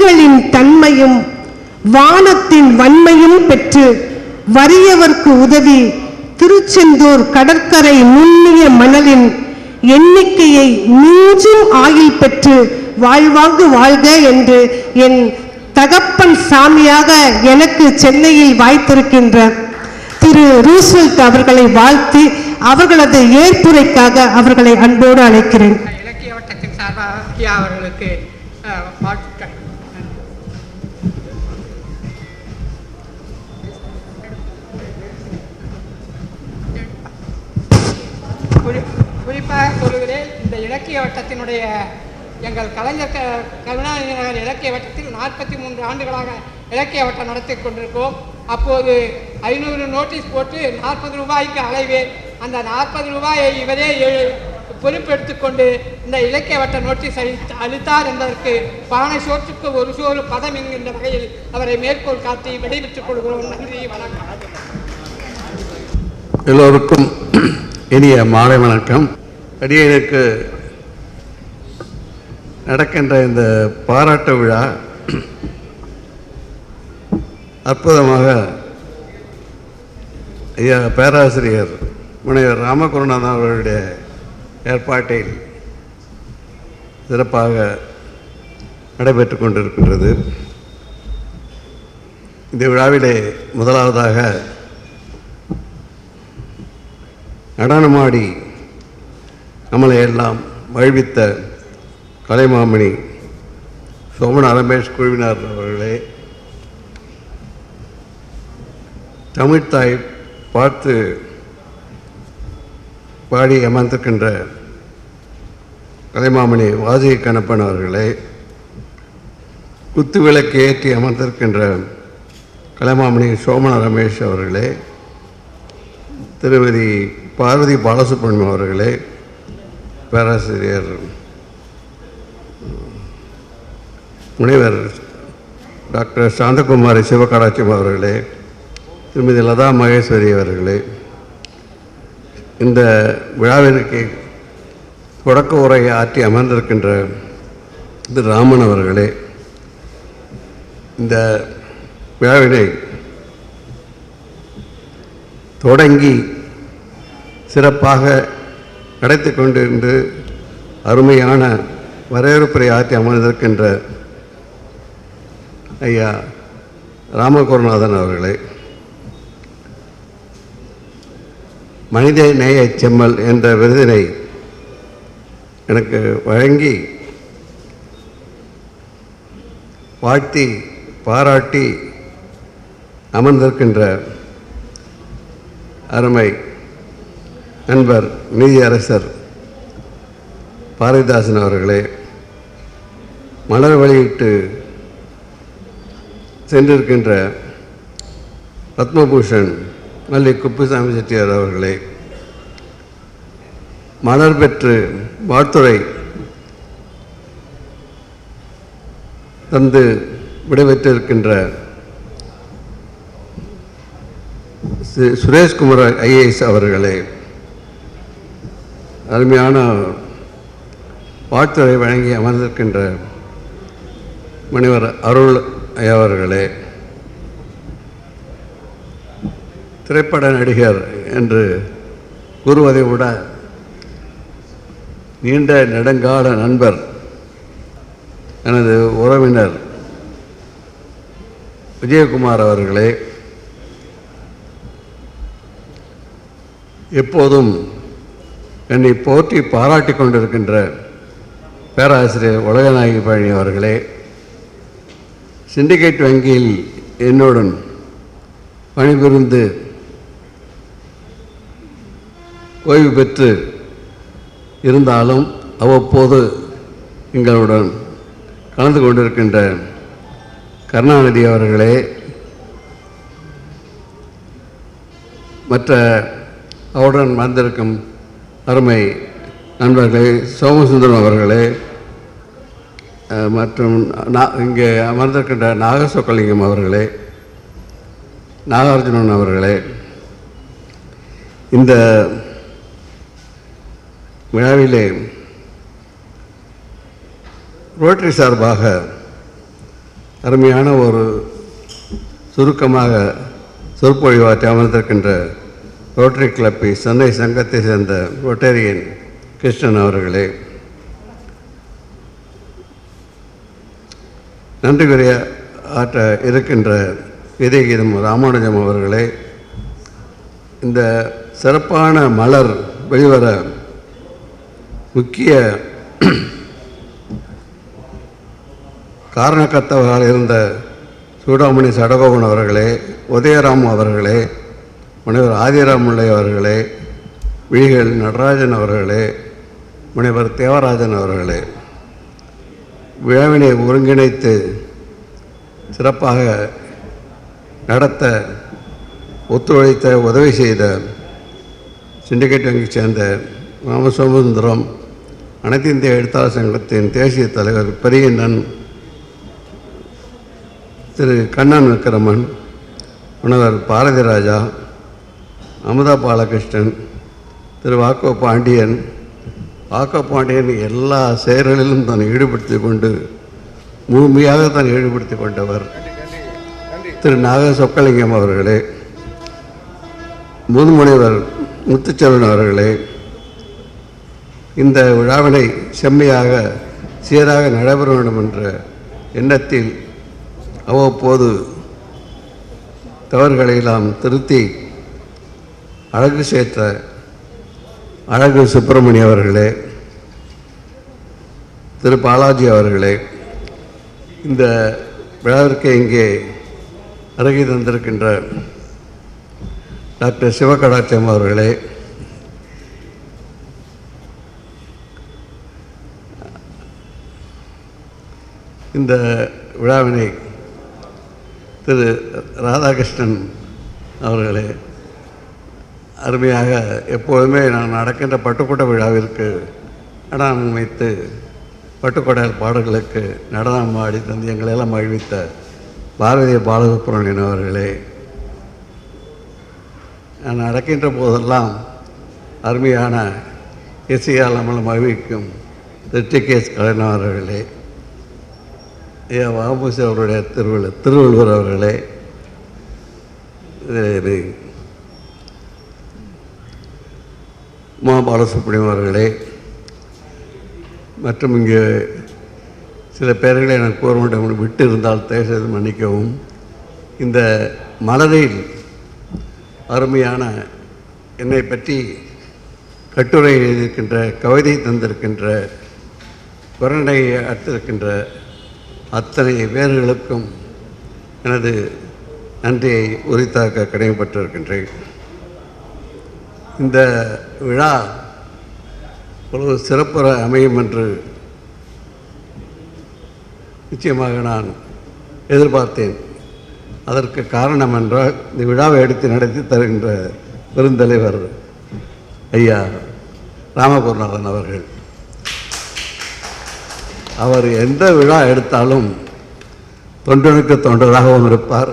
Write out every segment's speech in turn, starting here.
திங்களின் தன்மையும் வானத்தின் வன்மையும் பெற்று வறியவர்க்கு உதவி திருச்செந்தூர் கடற்கரை நுண்ணிய மணலின் எண்ணிக்கையை மிஞ்சும் ஆயுள் பெற்று வாழ்வாங்கு வாழ்க என்று என் தகப்பன் சாமியாக எனக்கு சென்னையில் வாய்த்திருக்கின்ற திரு ரூஸ்வெல்ட் அவர்களை வாழ்த்தி அவர்களது ஏற்புரைக்காக அவர்களை அன்போடு அழைக்கிறேன். இலக்கிய வட்டத்தின் சார்பாக அவர்களுக்கு வாழ்த்துக்கள். குறிப்பாக சொல்லுகிறேன், இந்த இலக்கிய வட்டத்தினுடைய எங்கள் கலைஞர் கருணாநிதி நகர் இலக்கிய வட்டத்தில் 43 ஆண்டுகளாக இலக்கிய வட்டம் நடத்தி கொண்டிருக்கோம். அப்போது 500 நோட்டீஸ் போட்டு 40 ரூபாய்க்கு அலைவேன். அந்த 40 ரூபாயை இவரே பொறுப்பெடுத்துக்கொண்டு இந்த இலக்கிய வட்ட நோட்டீஸ் அளித்தார் என்பதற்கு பானை சோற்றுக்கு ஒரு சோறு பதம் என்கின்ற வகையில் அவரை மேற்கோள் காட்டி விடைபெற்றுக் கொள்கிறோம். நன்றி, வணக்கம். எல்லோருக்கும் இனிய மாலை வணக்கம். அடியனுக்கு நடக்கின்ற இந்த பாராட்டு விழா அற்புதமாக ஐயா பேராசிரியர் முனைவர் ராமகுருநாதன் அவர்களுடைய ஏற்பாட்டில் சிறப்பாக நடைபெற்று கொண்டிருக்கின்றது. இந்த விழாவிலே முதலாவதாக நடனமாடி நம்மளை எல்லாம் மகிழ்வித்த கலைமாமணி சோமனா ரமேஷ் குழுவினர் அவர்களே, தமிழ்த்தாய் பார்த்து பாடி அமர்ந்திருக்கின்ற கலைமாமணி வாஜி கணப்பன் அவர்களே, குத்து விளக்கு ஏற்றி அமர்ந்திருக்கின்ற கலைமாமணி சோமனா ரமேஷ் அவர்களே, திருமதி பார்வதி பாலசுப்ரமணியம் அவர்களே, பேராசிரியர் முனைவர் டாக்டர் சாந்தகுமாரி சிவகடாட்சியம் அவர்களே, திருமதி லதா மகேஸ்வரி அவர்களே, இந்த விழாவிற்கு தொடக்க உரையை ஆற்றி அமர்ந்திருக்கின்ற திரு ராமன் அவர்களே, இந்த விழாவினை தொடங்கி சிறப்பாக நடத்தி கொண்டிருந்து அருமையான வரவேற்புரை ஆற்றி அமர்ந்திருக்கின்ற ஐயா ராமகுருநாதன் அவர்களே, மனித நேய செம்மல் என்ற விருதினை எனக்கு வழங்கி வாழ்த்தி பாராட்டி அமர்ந்திருக்கின்ற அருமை நண்பர் நீதியரசர் பாரதிதாசன் அவர்களே, மலர் வெளியிட்டு சென்றிருக்கின்ற பத்மபூஷன் மல்லி குப்புசாமி செட்டியார் அவர்களே, மலர் பெற்று வாழ்த்துறை தந்து விடைபெற்றிருக்கின்ற சுரேஷ்குமார் ஐஏஎஸ் அவர்களே, அருமையான வாழ்த்துறை வழங்கி அமர்ந்திருக்கின்ற முனைவர் அருள் அவர்களே, திரைப்பட நடிகர் என்று கூறுவதை விட நீண்ட நெடுங்கால நண்பர் எனது உறவினர் விஜயகுமார் அவர்களே, எப்போதும் என்னை போற்றி பாராட்டி கொண்டிருக்கின்ற பேராசிரியர் உலகநாயகி பழனி அவர்களே, சிண்டிகேட் வங்கியில் என்னுடன் பணிபுரிந்து ஓய்வு பெற்று இருந்தாலும் அவ்வப்போது எங்களுடன் கலந்து கொண்டிருக்கின்ற கருணாநிதி அவர்களே, மற்ற அவருடன் வந்திருக்கும் அருமை நண்பர்களே, சோமசுந்தரம் அவர்களே, மற்றும் இங்கே அமர்ந்திருக்கின்ற நாகசோக்கலிங்கம் அவர்களே, நாகார்ஜுனன் அவர்களே, இந்த விழாவிலே ரோட்டரி சார்பாக அருமையான ஒரு சுருக்கமாக சொற்பொழிவாற்றி அமர்ந்திருக்கின்ற ரோட்டரி கிளப்பை சென்னை சங்கத்தை சேர்ந்த ரொட்டேரியன் கிருஷ்ணன் அவர்களே, நன்றிக்குரிய ஆற்ற இருக்கின்ற இதயகீதம் ராமானுஜம் அவர்களே, இந்த சிறப்பான மலர் வெளிவர முக்கிய காரணக்கர்த்தவராக இருந்த சூடாமணி சடகோபன் அவர்களே, உதயராம் அவர்களே, முனைவர் ஆதிராமுல்லை அவர்களே, விழிகள் நடராஜன் அவர்களே, முனைவர் தேவராஜன் அவர்களே, விழாவினை ஒருங்கிணைத்து சிறப்பாக நடத்த ஒத்துழைத்த உதவி செய்த சிண்டிகேட் வங்கியைச் சேர்ந்த ராமசோமசுந்தரம், அனைத்து இந்திய எழுத்தாளர் சங்கத்தின் தேசிய தலைவர் பெரியண்ணன், திரு கண்ணன் விக்கிரமன், முனைவர் பாரதி ராஜா, அமுதா பாலகிருஷ்ணன், திரு வாக்கோ பாண்டியன். வாக்கோ பாண்டியன் எல்லா செயல்களிலும் தன்னை ஈடுபடுத்தி கொண்டு முழுமையாக தன்னை ஈடுபடுத்தி கொண்டவர். திரு நாக சொக்கலிங்கம் அவர்களே, முதுமுனைவர் முத்துச்செல்வன் அவர்களே, இந்த விழாவினை செம்மையாக சீராக நடைபெற வேண்டும் என்ற எண்ணத்தில் அவ்வப்போது தவறுகளை எல்லாம் திருத்தி அழகு சேர்த்த அழகு சுப்பிரமணிய அவர்களே, திரு பாலாஜி அவர்களே, இந்த விழாவிற்கு இங்கே வருகை தந்திருக்கின்ற டாக்டர் சிவகடாட்சம் அவர்களே, இந்த விழாவினை திரு ராதாகிருஷ்ணன் அவர்களே, அருமையாக எப்போதுமே நான் நடக்கின்ற பட்டுக்கோட்டை விழாவிற்கு நடனம் வைத்து பட்டுக்கோட்டையால் பாடல்களுக்கு நடனம் ஆடி தந்து எங்களெல்லாம் மகிழ்வித்த பாரதிய பாலசுப்ரமணியன் அவர்களே, நான் நடக்கின்ற போதெல்லாம் அருமையான இசையால் நம்மளை மகிழ்விக்கும் திருச்சிகேஸ் கலைஞர் அவர்களே, வாபூசி அவருடைய திருவள்ளுவர் அவர்களே, மா பாலசுப்ரமணியம் அவர்களே, மற்றும் இங்கே சில பேர்களை எனக்கு கூற வேண்டும் விட்டு இருந்தால் தயவுசெய்து மன்னிக்கவும். இந்த மலரில் அருமையான என்னை பற்றி கட்டுரை எழுதியிருக்கின்ற, கவிதை தந்திருக்கின்ற, குரண்டை அர்த்திருக்கின்ற அத்தனை பேர்களுக்கும் எனது நன்றியை உரித்தாக்க கடமைப்பட்டிருக்கின்றேன். இந்த விழா ஒரு சிறப்புற அமையும் என்று நிச்சயமாக நான் எதிர்பார்த்தேன். அதற்கு காரணம் என்றால் இந்த விழாவை எடுத்து நடத்தி தருகின்ற பெருந்தலைவர் ஐயா ராமகுருநாதன் அவர்கள். அவர் எந்த விழா எடுத்தாலும் தொண்டனுக்கு தொண்டராகவும் இருப்பார்,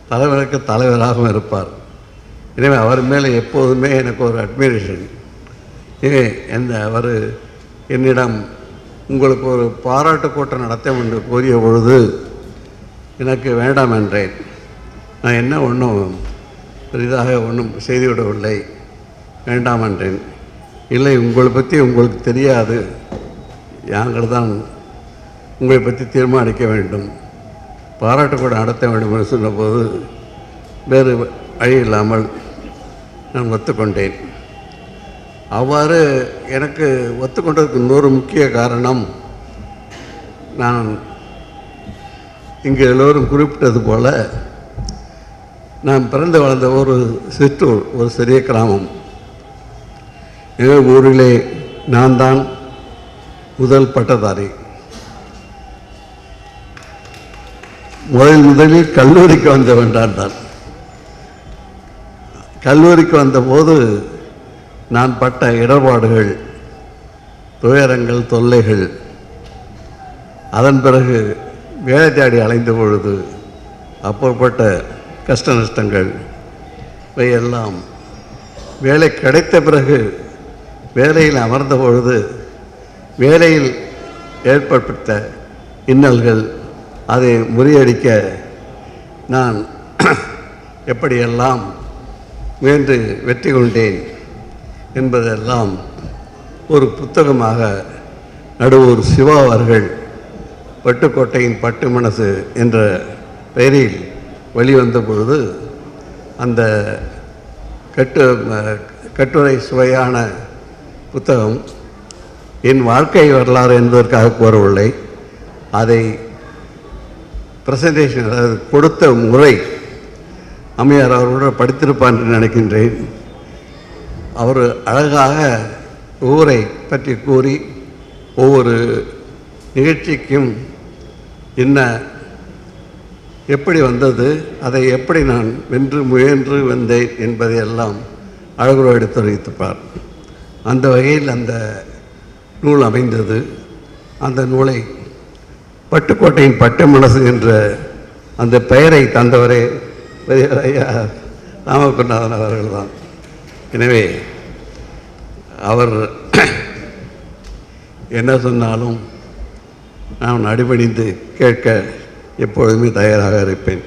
தலைவருக்கு தலைவராகவும் இருப்பார். எனவே அவர் மேலே எப்போதுமே எனக்கு ஒரு அட்மிரேஷன். அவர் என்னிடம் உங்களுக்கு ஒரு பாராட்டு கூட்டம் நடத்த என்று கூறிய பொழுது எனக்கு வேண்டாம் என்றேன். நான் என்ன ஒன்றும் பெரிதாக ஒன்றும் செய்துவிடவில்லை, வேண்டாம் என்றேன். இல்லை, உங்களை பற்றி உங்களுக்கு தெரியாது, நாங்கள் தான் உங்களை பற்றி தீர்மானிக்க வேண்டும், பாராட்டு கூட நடத்த வேண்டும் என்று சொன்னபோது வேறு வழி இல்லாமல் நான் ஒத்துக்கொண்டேன். அவ்வாறு எனக்கு ஒத்துக்கொண்டதுக்கு இன்னொரு முக்கிய காரணம், நான் இங்கு எல்லோரும் குறிப்பிட்டது போல நான் பிறந்து வளர்ந்த ஒரு சிற்றூர், ஒரு சிறிய கிராமம். எங்கள் ஊரிலே நான் தான் முதல் பட்டதாரி. முதலில் கல்லூரிக்கு வந்தவன் தான். கல்லூரிக்கு வந்தபோது நான் பட்ட இடர்பாடுகள், துயரங்கள், தொல்லைகள், அதன் பிறகு வேலை தேடி அலைந்த பொழுது அப்பப்பட்ட கஷ்ட நஷ்டங்கள் இவையெல்லாம் வேலை கிடைத்த பிறகு வேலையில் அமர்ந்த பொழுது வேலையில் ஏற்பட்ட இன்னல்கள், அதை முறியடிக்க நான் எப்படியெல்லாம் முயன்று வெற்றி கொண்டேன் என்பதெல்லாம் ஒரு புத்தகமாக நடுவூர் சிவா அவர்கள் பட்டுக்கோட்டையின் பட்டு மனசு என்ற பெயரில் வெளிவந்த பொழுது அந்த கட்டுரை சுவையான புத்தகம் என் வாழ்க்கை வரலாறு என்பதற்காக கூறவில்லை. அதை பிரசன்டேஷன், அதாவது கொடுத்த முறை அம்மையார் அவர்களோட படித்திருப்பார் என்று நினைக்கின்றேன். அவர் அழகாக ஊரை பற்றி கூறி ஒவ்வொரு நிகழ்ச்சிக்கும் என்ன எப்படி வந்தது, அதை எப்படி நான் வென்று முயன்று வந்தேன் என்பதையெல்லாம் அழகுற எடுத்துரைத்திருப்பார். அந்த வகையில் அந்த நூல் அமைந்தது. அந்த நூலை பட்டுக்கோட்டையின் பட்டு மனசு என்ற அந்த பெயரை தந்தவரே ஐயா ராமகுருநாதன் அவர்கள் தான். எனவே அவர் என்ன சொன்னாலும் நான் அடிபணிந்து கேட்க எப்பொழுதுமே தயாராக இருப்பேன்.